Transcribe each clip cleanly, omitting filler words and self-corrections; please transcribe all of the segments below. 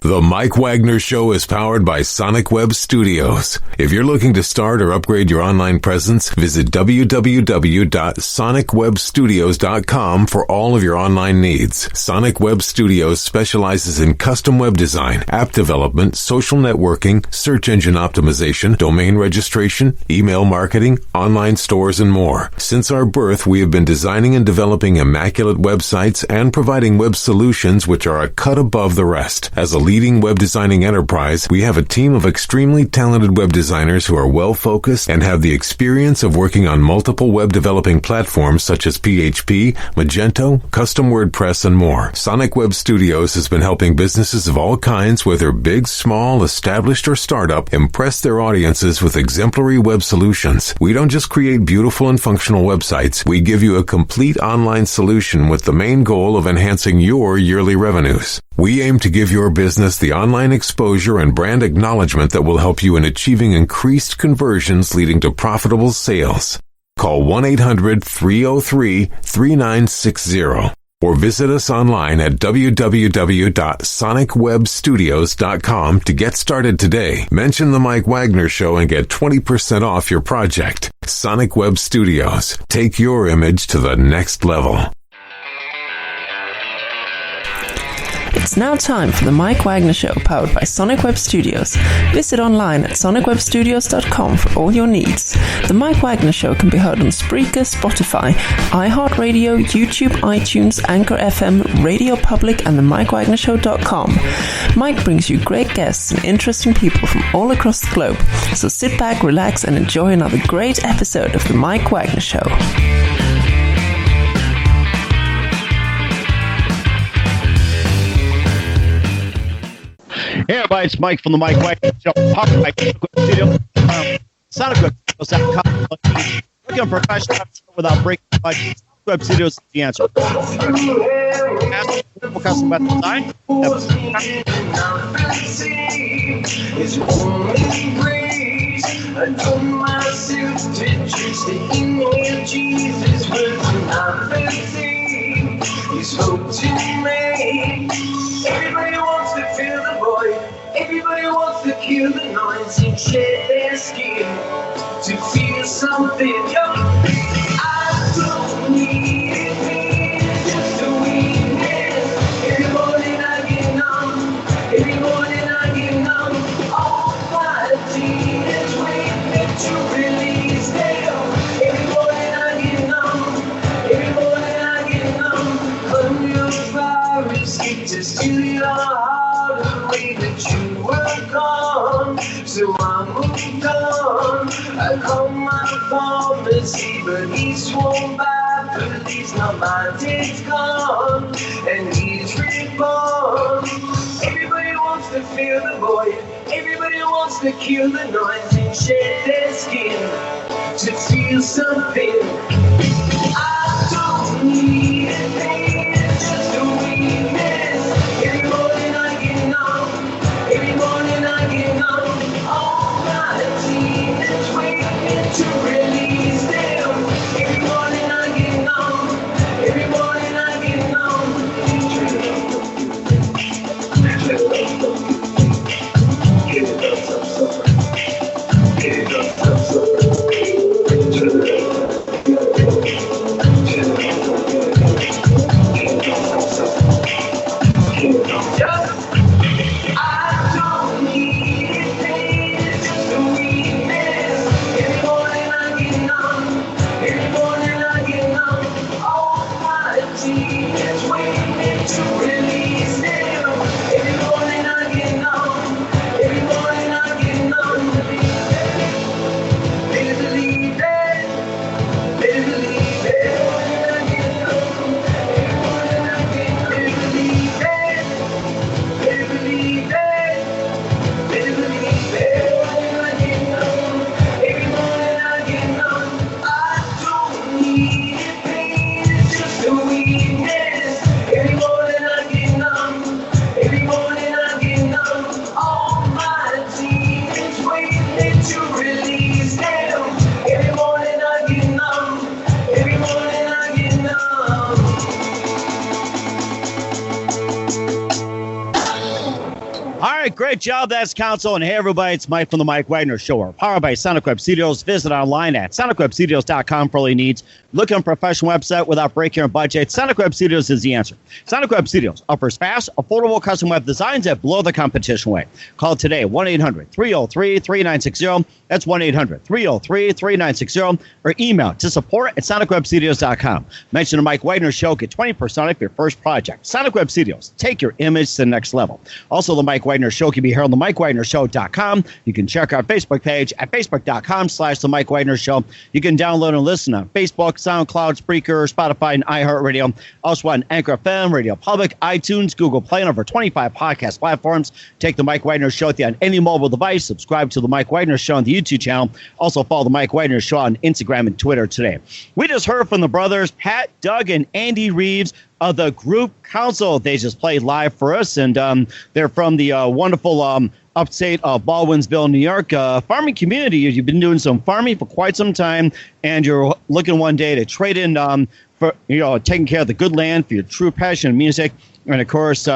The Mike Wagner Show is powered by Sonic Web Studios. If you're looking to start or upgrade your online presence, visit www.sonicwebstudios.com for all of your online needs. Sonic Web Studios specializes in custom web design, app development, social networking, search engine optimization, domain registration, email marketing, online stores, and more. Since our birth, we have been designing and developing immaculate websites and providing web solutions which are a cut above the rest. As a leading web designing enterprise, we have a team of extremely talented web designers who are well-focused and have the experience of working on multiple web developing platforms such as PHP, Magento, custom WordPress, and more. Sonic Web Studios has been helping businesses of all kinds, whether big, small, established, or startup, impress their audiences with exemplary web solutions. We don't just create beautiful and functional websites. We give you a complete online solution with the main goal of enhancing your yearly revenues. We aim to give your business the online exposure and brand acknowledgement that will help you in achieving increased conversions leading to profitable sales. Call 1-800-303-3960 or visit us online at www.sonicwebstudios.com to get started today. Mention the Mike Wagner Show and get 20% off your project. Sonic Web Studios. Take your image to the next level. It's now time for the Mike Wagner Show, powered by Sonic Web Studios. Visit online at sonicwebstudios.com for all your needs. The Mike Wagner Show can be heard on Spreaker, Spotify, iHeartRadio, YouTube, iTunes, Anchor FM, Radio Public, and the MikeWagnerShow.com. Mike brings you great guests and interesting people from all across the globe. So sit back, relax, and enjoy another great episode of the Mike Wagner Show. Hey everybody, it's Mike from the Mike Wagner Show. Powered by Sonic Web Studios. Looking for professional without breaking the budget. Web Studios is the answer. Custom web design. Everybody wants to feel the void. Everybody wants to kill the noise and shed their skin to feel something. I don't need it, just a weekend. Every morning I get numb. Every morning I get numb. All my demons waiting to release them. Every morning I get numb. Every morning I get numb. A new virus get to steal your heart away that you were gone. So I moved on. I called my pharmacy, but he's sworn by police. Now my day's gone, and he's reborn. Everybody wants to feel the void. Everybody wants to kill the noise and shed their skin to feel something. I don't need a thing, it's just a weakness. Every morning I get numb. Every morning I get numb. All my demons waiting to release them. Every morning I get numb. Every morning I get numb. Get it up, stop suffering. Get it up, stop suffering. Get it up. All right, great job. That's Council. And hey, everybody, it's Mike from the Mike Wagner Show. Powered by Sonic Web Studios. Visit online at sonicwebstudios.com for all your needs. Look on a professional website without breaking your budget. Sonic Web Studios is the answer. Sonic Web Studios offers fast, affordable custom web designs that blow the competition away. Call today, 1-800-303-3960. That's 1-800-303-3960. Or email to support@sonicwebstudios.com. Mention the Mike Wagner Show. Get 20% off your first project. Sonic Web Studios. Take your image to the next level. Also, the Mike Wagner Show can be heard on the MikeWagnerShow.com. You can check our Facebook page at Facebook.com/The Mike Wagner Show. You can download and listen on Facebook, SoundCloud, Spreaker, Spotify, and iHeartRadio. Also on Anchor FM, Radio Public, iTunes, Google Play, and over 25 podcast platforms. Take the Mike Wagner Show with you on any mobile device. Subscribe to the Mike Wagner Show on the YouTube channel. Also follow the Mike Wagner Show on Instagram and Twitter today. We just heard from the brothers Pat, Doug, and Andy Reeves of the group Council. They just played live for us, and they're from the wonderful upstate of Baldwinsville, New York. Farming community. You've been doing some farming for quite some time, and you're looking one day to trade in for taking care of the good land for your true passion in music. And of course,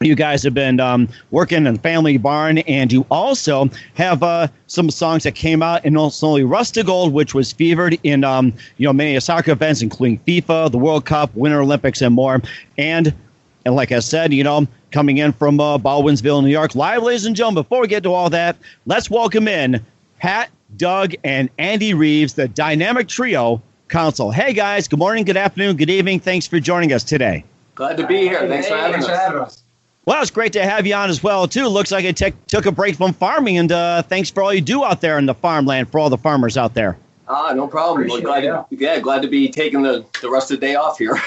you guys have been working in the family barn, and you also have some songs that came out, and also only Rust to Gold, which was featured in many soccer events, including FIFA, the World Cup, Winter Olympics, and more. And like I said, coming in from Baldwinsville, New York, live, ladies and gentlemen. Before we get to all that, let's welcome in Pat, Doug, and Andy Reeves, the dynamic trio Council. Hey guys, good morning, good afternoon, good evening. Thanks for joining us today. Glad to be here. Thanks for having us. Well, it's great to have you on as well, too. Looks like it took a break from farming, and thanks for all you do out there in the farmland for all the farmers out there. No problem. Glad to be taking the rest of the day off here.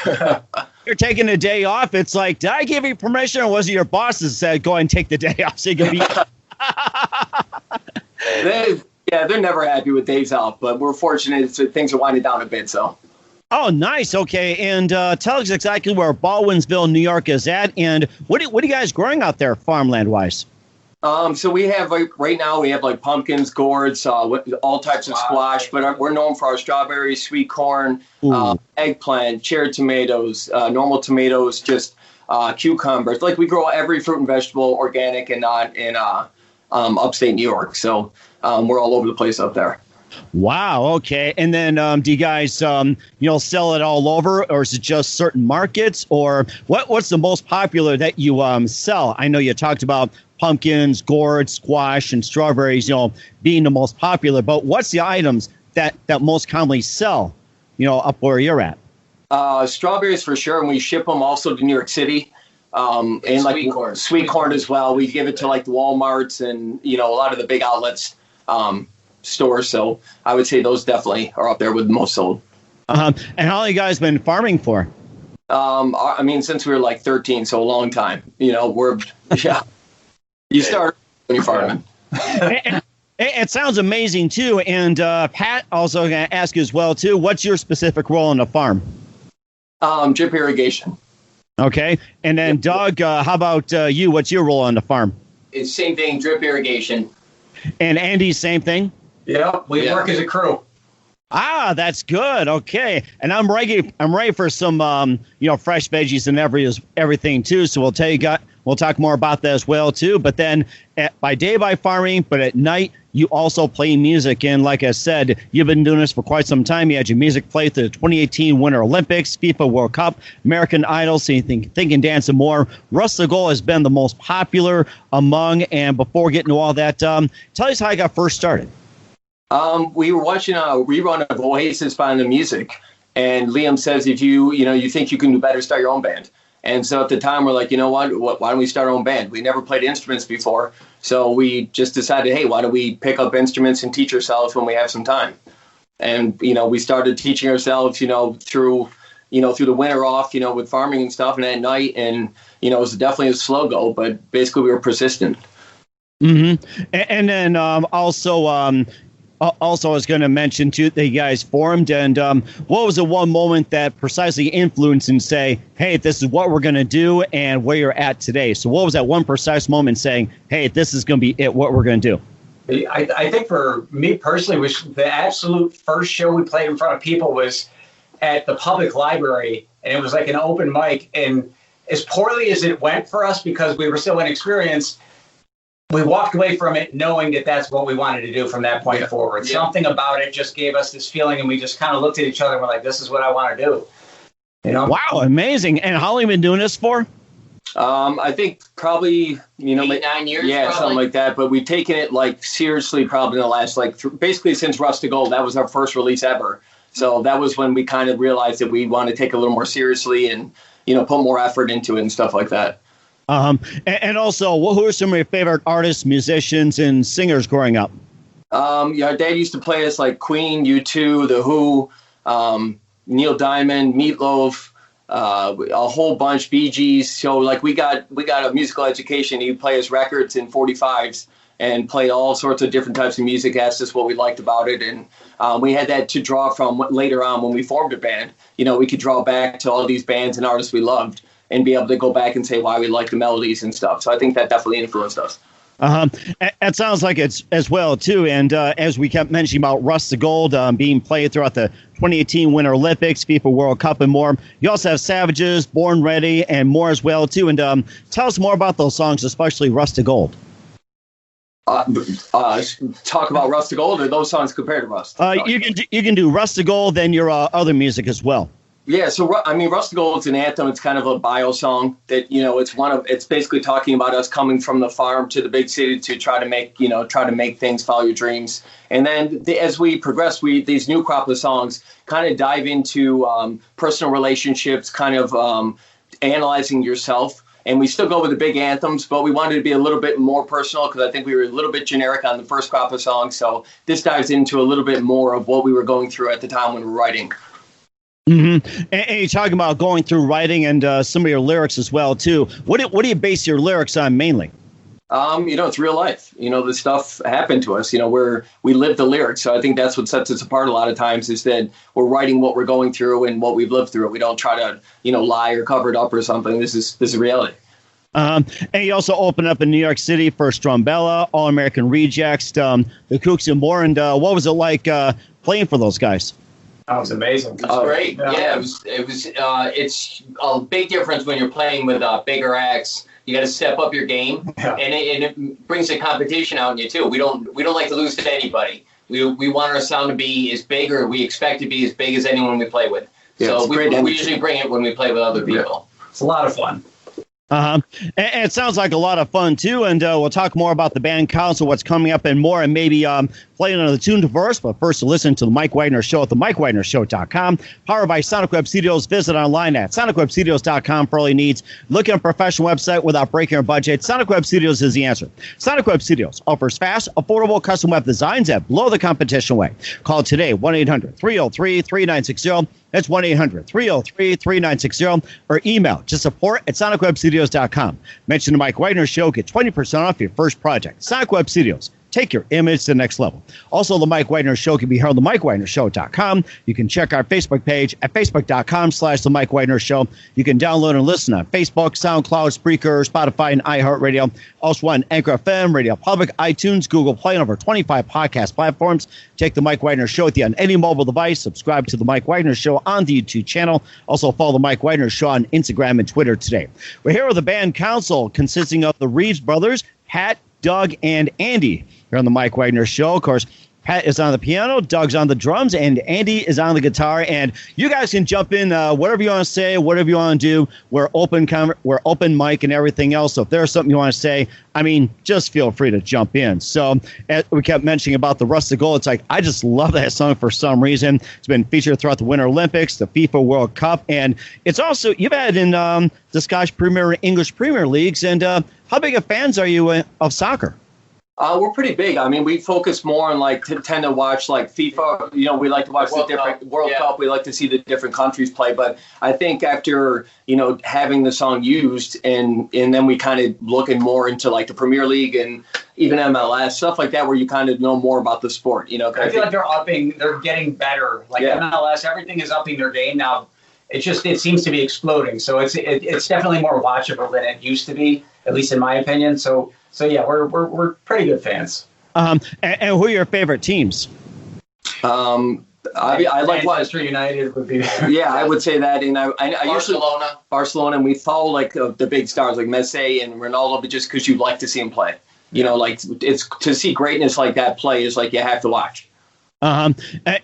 You're taking a day off. It's like, did I give you permission, or was it your boss that said, go and take the day off so you can be... They're never happy with days off, but we're fortunate that things are winding down a bit, so... Oh, nice. Okay. And tell us exactly where Baldwinsville, New York is at. And what are you guys growing out there farmland wise? So we have right now we have pumpkins, gourds, all types of squash, but we're known for our strawberries, sweet corn, eggplant, cherry tomatoes, normal tomatoes, just cucumbers. We grow every fruit and vegetable organic and not in upstate New York. So we're all over the place up there. Wow. Okay. And then do you guys, sell it all over, or is it just certain markets, or what's the most popular that you sell? I know you talked about pumpkins, gourds, squash, and strawberries, being the most popular, but what's the items that most commonly sell, up where you're at? Strawberries for sure. And we ship them also to New York City. And sweet corn as well. We give it to the Walmarts and, a lot of the big outlets. Stores, so I would say those definitely are up there with the most sold. And how long you guys been farming for? Since we were 13, so a long time. You start when you're farming. It sounds amazing too. And Pat, also going to ask you as well too. What's your specific role on the farm? Drip irrigation. Okay, and then Doug, how about you? What's your role on the farm? It's same thing, drip irrigation. And Andy, same thing. Yeah, we work as a crew. That's good. Okay, and I'm ready for some fresh veggies and everything too. So we'll talk more about that as well too. But then by day by farming, but at night you also play music. And like I said, you've been doing this for quite some time. You had your music play through the 2018 Winter Olympics, FIFA World Cup, American Idol, so you think and dance and more. Rust to Gold has been the most popular among. And before getting to all that, tell us how you got first started. We were watching a rerun of Oasis Find the Music, and Liam says, if you think you can do better, start your own band. And so at the time, we're like, why don't we start our own band? We never played instruments before, so we just decided, hey, why don't we pick up instruments and teach ourselves when we have some time? And we started teaching ourselves, through the winter off, with farming and stuff, and at night, and it was definitely a slow go, but basically we were persistent. Mm-hmm. And then Also, I was going to mention, too, that you guys formed, and what was the one moment that precisely influenced and say, hey, this is what we're going to do and where you're at today? So what was that one precise moment saying, hey, this is going to be what we're going to do? I think for me personally, was the absolute first show we played in front of people was at the public library, and it was like an open mic. And as poorly as it went for us because we were so inexperienced, we walked away from it knowing that that's what we wanted to do from that point forward. Yeah. Something about it just gave us this feeling, and we just kind of looked at each other and we're like, this is what I want to do. You know? Wow, amazing. And how long have you been doing this for? I think probably, 8-9 years. Yeah, probably. something like that. But we've taken it like seriously probably in the last basically since Rust to Gold. That was our first release ever. So that was when we kind of realized that we want to take it a little more seriously and, put more effort into it and stuff like that. And also, who are some of your favorite artists, musicians, and singers growing up? Our dad used to play us like Queen, U2, The Who, Neil Diamond, Meatloaf, a whole bunch, Bee Gees. So like we got a musical education. He'd play us records in 45s and play all sorts of different types of music, asked us what we liked about it. And we had that to draw from later on when we formed a band. We could draw back to all these bands and artists we loved and be able to go back and say why we like the melodies and stuff. So I think that definitely influenced us. It sounds like it's as well, too. And as we kept mentioning about Rust to Gold being played throughout the 2018 Winter Olympics, FIFA World Cup, and more. You also have Savages, Born Ready, and more as well, too. And tell us more about those songs, especially Rust to Gold. Talk about Rust to Gold or those songs compared to Rust? You can do Rust to Gold, then your other music as well. Yeah, so Rust to Gold is an anthem. It's kind of a bio song that it's basically talking about us coming from the farm to the big city to try to make things, follow your dreams. And then as we progress, these new crop of songs kind of dive into personal relationships, kind of analyzing yourself. And we still go with the big anthems, but we wanted to be a little bit more personal because I think we were a little bit generic on the first crop of songs. So this dives into a little bit more of what we were going through at the time when we were writing. Mm-hmm. And you're talking about going through writing and some of your lyrics as well, too. What do you base your lyrics on mainly? It's real life. The stuff happened to us. We live the lyrics. So I think that's what sets us apart a lot of times is that we're writing what we're going through and what we've lived through. We don't try to, lie or cover it up or something. This is reality. And you also opened up in New York City for Strumbella, All American Rejects, the Kooks and more. And what was it like playing for those guys? That was amazing. It was great. Yeah, it was. It's a big difference when you're playing with bigger acts. You got to step up your game, and it brings the competition out in you too. We don't like to lose to anybody. We want our sound to be as big, or we expect to be as big as anyone we play with. Yeah, so we usually bring it when we play with other people. Yeah. It's a lot of fun. And it sounds like a lot of fun, too. And we'll talk more about the band council, what's coming up, and more, and maybe play another tune to verse. But first, to listen to the Mike Wagner Show at the MikeWagnerShow.com. Powered by Sonic Web Studios. Visit online at SonicWebStudios.com for all your needs. Look at a professional website without breaking your budget. Sonic Web Studios is the answer. Sonic Web Studios offers fast, affordable custom web designs that blow the competition away. Call today, 1-800-303-3960. That's 1-800-303-3960 or email to support@sonicwebstudios.com. Mention the Mike Wagner Show. Get 20% off your first project. Sonic Web Studios. Take your image to the next level. Also, the Mike Wagner Show can be heard on the MikeWagnerShow.com. You can check our Facebook page at Facebook.com/the Mike Wagner Show. You can download and listen on Facebook, SoundCloud, Spreaker, Spotify, and iHeartRadio. Also on Anchor FM, Radio Public, iTunes, Google Play, and over 25 podcast platforms. Take the Mike Wagner Show with you on any mobile device. Subscribe to the Mike Wagner Show on the YouTube channel. Also follow the Mike Wagner Show on Instagram and Twitter today. We're here with the band council consisting of the Reeves brothers, Pat, Doug, and Andy. Here on the Mike Wagner Show. Of course, Pat is on the piano, Doug's on the drums, and Andy is on the guitar. And you guys can jump in whatever you want to say, whatever you want to do. We're open mic and everything else. So if there's something you want to say, just feel free to jump in. So as we kept mentioning about the Rust to Gold. It's like I just love that song for some reason. It's been featured throughout the Winter Olympics, the FIFA World Cup, and it's also you've had in the Scottish Premier, English Premier Leagues. And how big of fans are you of soccer? We're pretty big. We focus more on tend to watch FIFA. We like to watch the different World Cup. We like to see the different countries play. But I think after having the song used and then we kind of looking more into the Premier League and even MLS stuff like that, where you kind of know more about the sport. I feel like they're getting better. MLS, everything is upping their game now. It seems to be exploding. So it's definitely more watchable than it used to be, at least in my opinion. So yeah, we're pretty good fans. And who are your favorite teams? I like Manchester United would be. Yeah, I would say that, and I Barcelona, and we follow the big stars like Messi and Ronaldo, but just because you like to see them play. You know, like it's to see greatness like that play is like you have to watch. And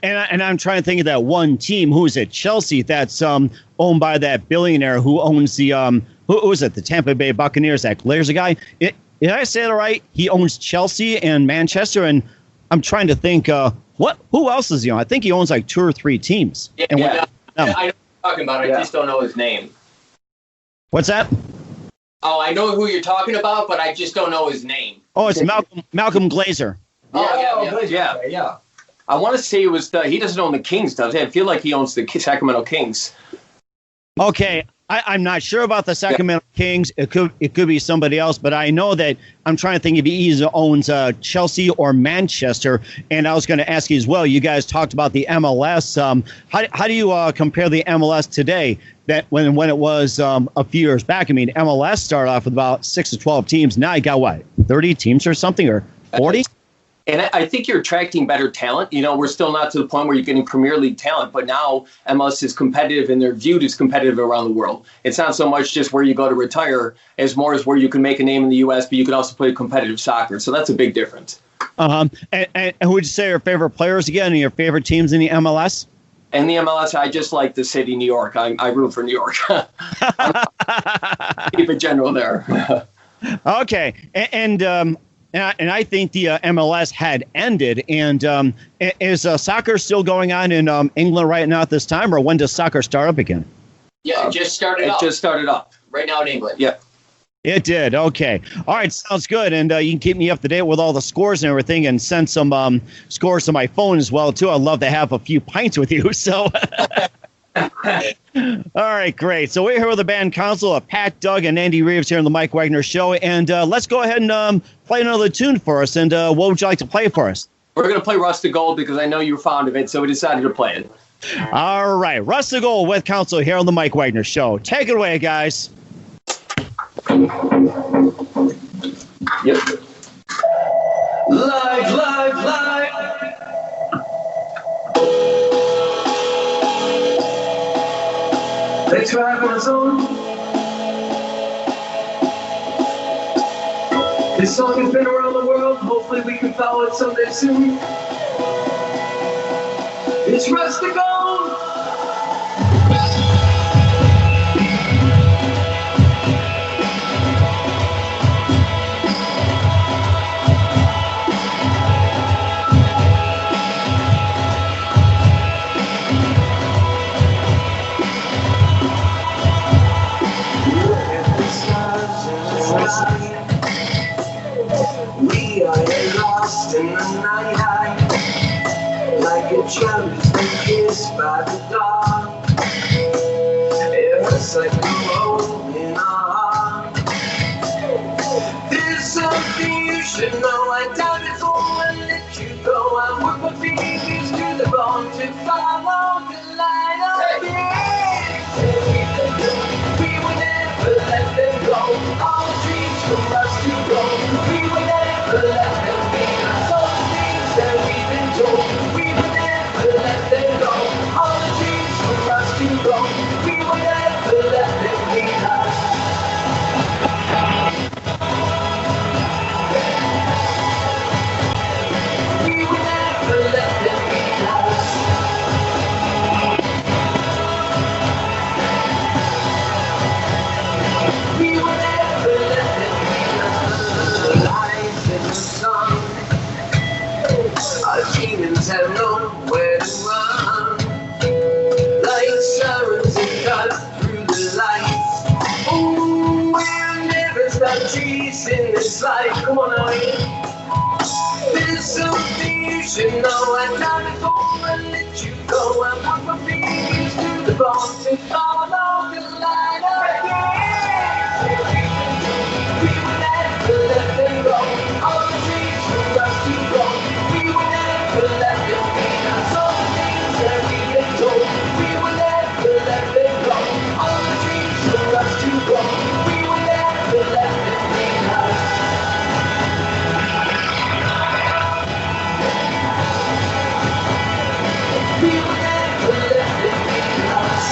I'm trying to think of that one team. Who is it? Chelsea. That's owned by that billionaire who owns the who is it? The Tampa Bay Buccaneers. That Glazer guy. Did I say that right? He owns Chelsea and Manchester. And I'm trying to think. Who else is he on? I think he owns like 2 or 3 teams. Yeah, I know what you're talking about. I just don't know his name. What's that? Oh, I know who you're talking about, but I just don't know his name. Oh, it's Malcolm Glazer. Yeah. I want to say it was he doesn't own the Kings, does he? I feel like he owns the Sacramento Kings. Okay, I'm not sure about the Sacramento Kings. It could be somebody else, but I know that I'm trying to think if he either owns Chelsea or Manchester. And I was going to ask you as well. You guys talked about the MLS. How do you compare the MLS today? That when it was a few years back. I mean, MLS started off with about 6 to 12 teams. Now you got what, 30 teams or something, or 40? And I think you're attracting better talent. You know, we're still not to the point where you're getting Premier League talent, but now MLS is competitive and they're viewed as competitive around the world. It's not so much just where you go to retire as more as where you can make a name in the U.S., but you can also play competitive soccer. So that's a big difference. And who would you say are your favorite players again and your favorite teams in the MLS? In the MLS, I just like the city, New York. I root for New York. Keep it general there. Okay. And I think the MLS had ended. And is soccer still going on in England right now at this time, or when does soccer start up again? Yeah, it just started up. It just started up. Right now in England. Yeah. It did. Okay. All right. Sounds good. And you can keep me up to date with all the scores and everything and send some scores to my phone as well, too. I'd love to have a few pints with you. So, all right, great. So we're here with the band Council of Pat, Doug, and Andy Reeves here on the Mike Wagner Show. And let's go ahead and play another tune for us. And what would you like to play for us? We're going to play Rust of Gold because I know you're fond of it, so we decided to play it. All right. Rust of Gold with Council here on the Mike Wagner Show. Take it away, guys. Yep. Live. They try on its own. This song has been around the world. Hopefully we can follow it someday soon. It's Rust of Gold. We are lost in the night, like a child who's been kissed by the dawn. It hurts like a hole in our heart. There's something you should know. I died before I let you go. I work my fingers to the bone to follow the light of day. We will never let them go. All the dreams from us to go. We will never let them be. All the things that we've been told. We will never let them go. All the dreams from us to go. We will never let them be. We will never let them be. We will never let them be. Lies in the sun. Our demons have nowhere to run. Like sirens that cut through the lights. Oh, we'll never stop chasing this light. Come on now. There's something you should know. I died before I let you go. I put my fingers to the bone to follow the light of day. We will never let them go. All the dreams for us to go. We will never let them be. All the things that we've been told. We will never let them go. All the dreams for us to go. We will never let them be. We will never let them be us.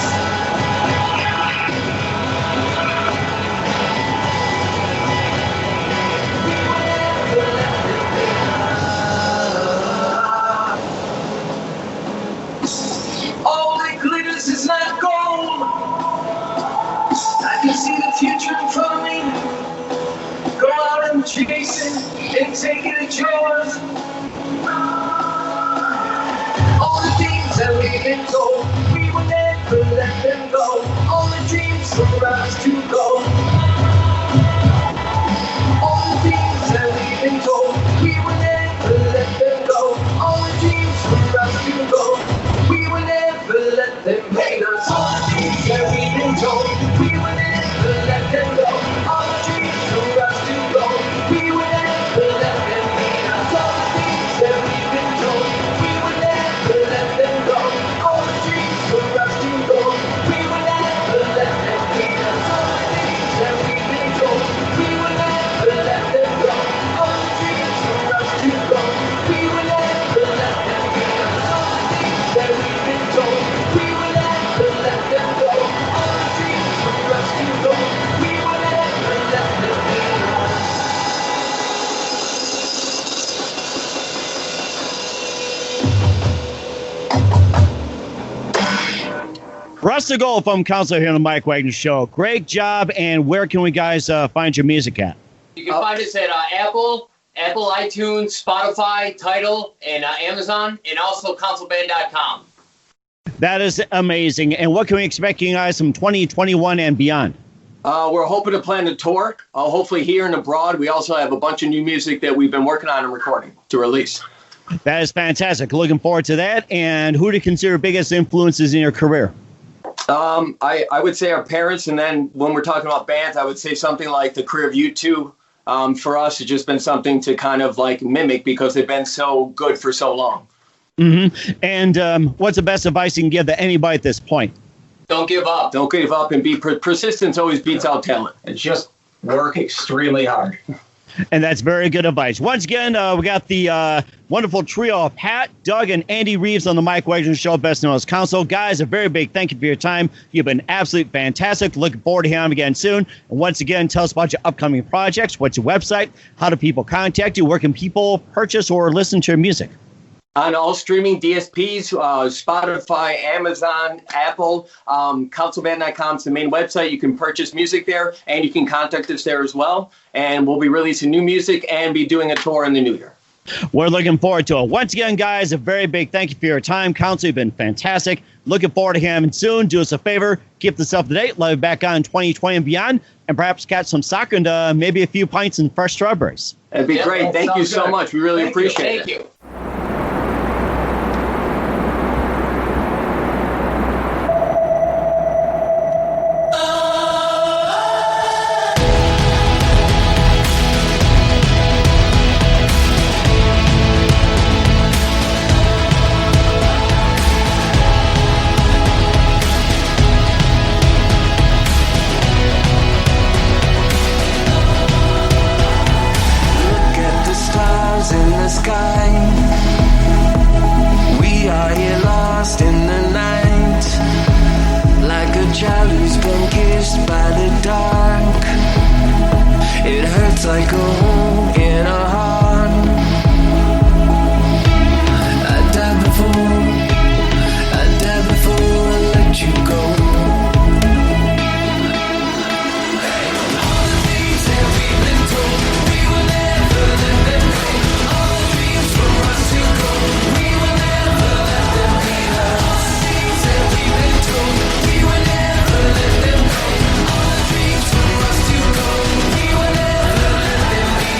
chasing and taking it yours. All the things that we've been told, we will never let them go. All the dreams for us to go. All the things that we've been told, we will never let them go. All the dreams for us to go. We will never let them hate us. All the things that we've been told, we will never let them go. All the dreams for us to go. We will never let them hate us. All the things that we've been told, we will never let them go. All the dreams for us to go. We will never let them hate us. All the things that we've been told, we will never let them go. All the dreams for us to go. We will never let them hate us. All the things that we've been told, we will never let them go. All the dreams for us to go. We will never let them hate us. Russ Gold from Council here on the Mike Wagner Show. Great job. And where can we guys find your music at? You can find us at Apple, iTunes, Spotify, Tidal, and Amazon, and also councilband.com. That is amazing. And what can we expect you guys from 2021 and beyond? We're hoping to plan a tour, hopefully here and abroad. We also have a bunch of new music that we've been working on and recording to release. That is fantastic. Looking forward to that. And who do you consider biggest influences in your career? I would say our parents, and then when we're talking about bands, I would say something like the career of U2. For us, it's just been something to kind of like mimic because they've been so good for so long. Mm-hmm. And what's the best advice you can give to anybody at this point? Don't give up. Don't give up, and be persistence always beats out talent. And just work extremely hard. And that's very good advice. Once again, we got the wonderful trio of Pat, Doug, and Andy Reeves on the Mike Wagner Show, best known as Council. Guys, a very big thank you for your time. You've been absolutely fantastic. Looking forward to hearing them again soon. And once again, tell us about your upcoming projects. What's your website? How do people contact you? Where can people purchase or listen to your music? On all streaming DSPs, Spotify, Amazon, Apple, councilband.com is the main website. You can purchase music there, and you can contact us there as well. And we'll be releasing new music and be doing a tour in the new year. We're looking forward to it. Once again, guys, a very big thank you for your time. Council, you've been fantastic. Looking forward to hearing soon. Do us a favor. Keep this up to date. Let it back on 2020 and beyond, and perhaps catch some soccer and maybe a few pints and fresh strawberries. That'd be great. Thank you so much. We really appreciate it. Thank you. Like a hole in a heart. I died before I let you go. All the things that we've been told, we will never let them go. All the dreams for us to go, we will never let them be. All the things that we've been told, we will never let them go. All the dreams for us to go, we will never let them be.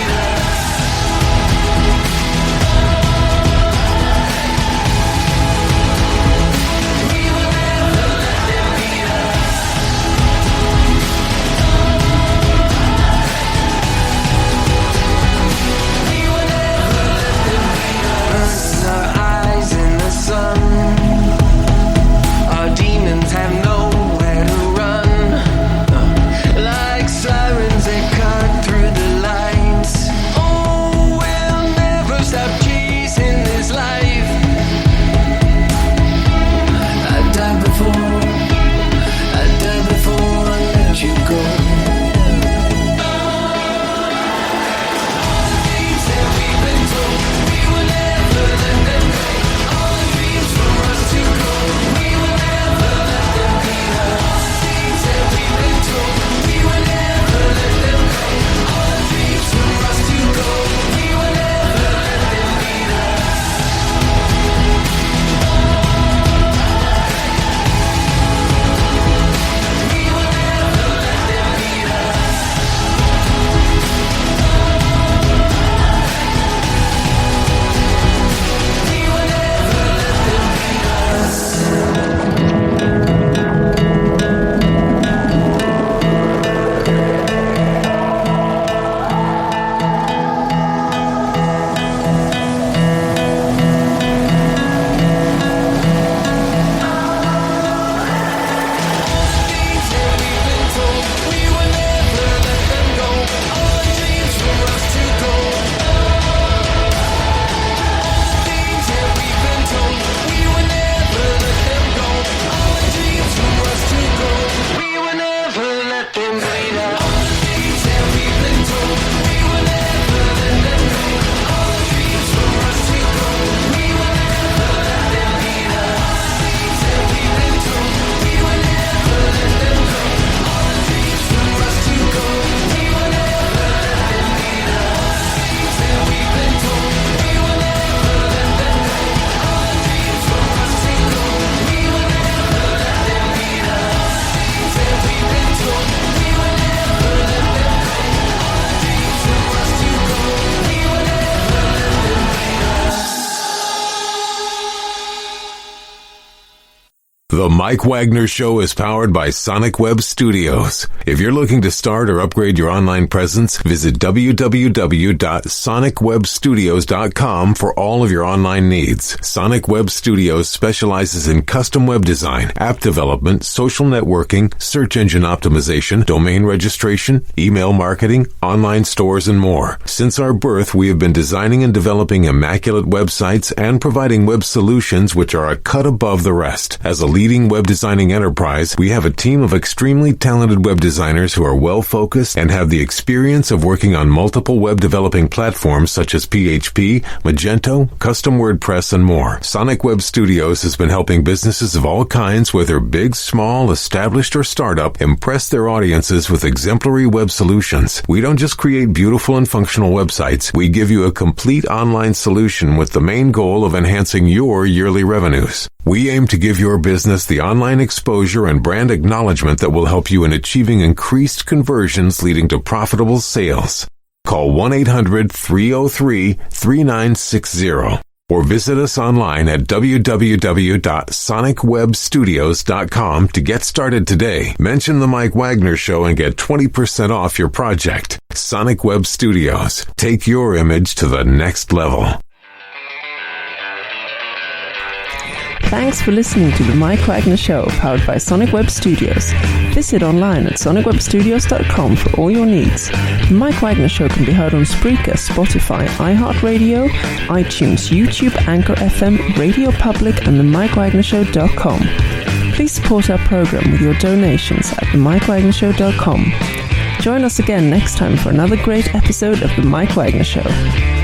The Mike Wagner Show is powered by Sonic Web Studios. If you're looking to start or upgrade your online presence, visit www.sonicwebstudios.com for all of your online needs. Sonic Web Studios specializes in custom web design, app development, social networking, search engine optimization, domain registration, email marketing, online stores, and more. Since our birth, we have been designing and developing immaculate websites and providing web solutions which are a cut above the rest. As a leading web designing enterprise, we have a team of extremely talented web designers who are well-focused and have the experience of working on multiple web developing platforms such as PHP, Magento, custom WordPress, and more. Sonic Web Studios has been helping businesses of all kinds, whether big, small, established, or startup, impress their audiences with exemplary web solutions. We don't just create beautiful and functional websites. We give you a complete online solution with the main goal of enhancing your yearly revenues. We aim to give your business the online exposure and brand acknowledgement that will help you in achieving increased conversions leading to profitable sales. Call 1-800-303-3960 or visit us online at www.sonicwebstudios.com to get started today. Mention the Mike Wagner Show and get 20% off your project. Sonic Web Studios. Take your image to the next level. Thanks for listening to The Mike Wagner Show, powered by Sonic Web Studios. Visit online at sonicwebstudios.com for all your needs. The Mike Wagner Show can be heard on Spreaker, Spotify, iHeartRadio, iTunes, YouTube, Anchor FM, Radio Public, and themikewagnershow.com. Please support our program with your donations at themikewagnershow.com. Join us again next time for another great episode of The Mike Wagner Show.